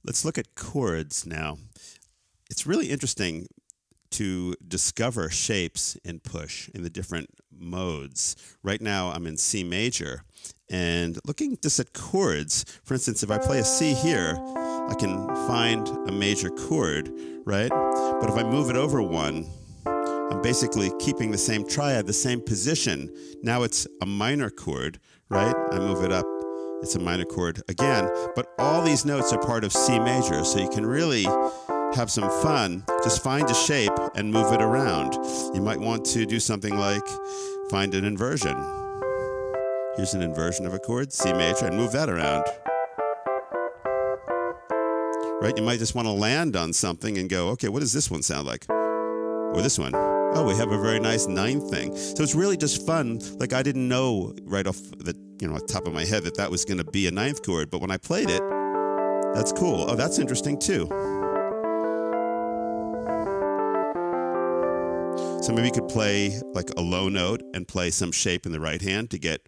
Let's look at chords now. It's really interesting to discover shapes in push in the different modes. Right now I'm in C major, and looking just at chords, for instance, if I play a C here, I can find a major chord, right? But if I move it over one, I'm basically keeping the same triad, the same position. Now it's a minor chord, right? I move it up, it's a minor chord again, but all these notes are part of C major, so you can really have some fun. Just find a shape and move it around. You might want to do something like find an inversion. Here's an inversion of a chord, C major, and move that around. Right? You might just want to land on something and go, okay, what does this one sound like? Or this one. Oh, we have a very nice ninth thing. So it's really just fun. Like, I didn't know right off the top of my head that was going to be a ninth chord, but when I played it, that's cool. Oh, that's interesting too. So maybe you could play like a low note and play some shape in the right hand to get.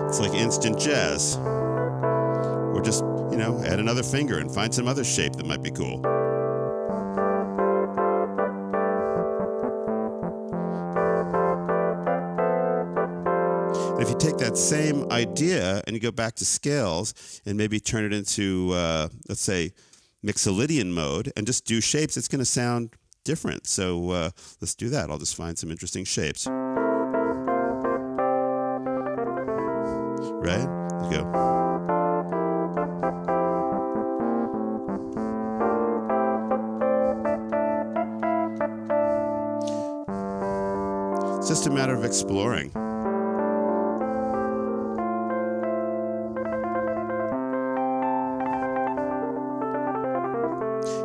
It's like instant jazz. Or just, add another finger and find some other shape that might be cool. And if you take that same idea and you go back to scales and maybe turn it into, let's say, Mixolydian mode and just do shapes, it's going to sound different. So let's do that. I'll just find some interesting shapes. Right? Let's go. It's just a matter of exploring.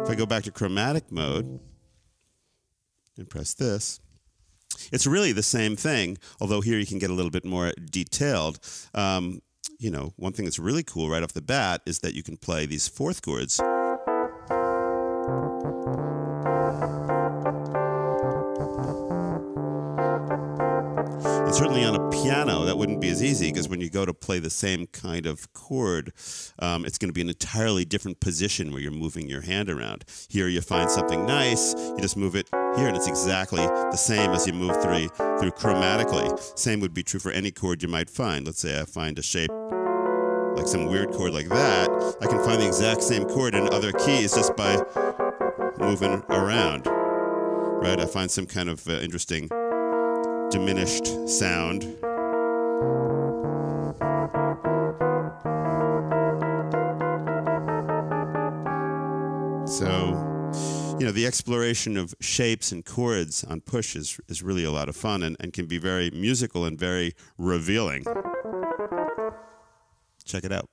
If I go back to chromatic mode and press this, it's really the same thing, although here you can get a little bit more detailed. One thing that's really cool right off the bat is that you can play these fourth chords. And certainly on a piano, that wouldn't be as easy, because when you go to play the same kind of chord, it's going to be an entirely different position where you're moving your hand around. Here you find something nice, you just move it here, and it's exactly the same as you move through chromatically. Same would be true for any chord you might find. Let's say I find a shape like some weird chord like that. I can find the exact same chord in other keys just by moving around. Right? I find some kind of interesting diminished sound. So, the exploration of shapes and chords on push is really a lot of fun and can be very musical and very revealing. Check it out.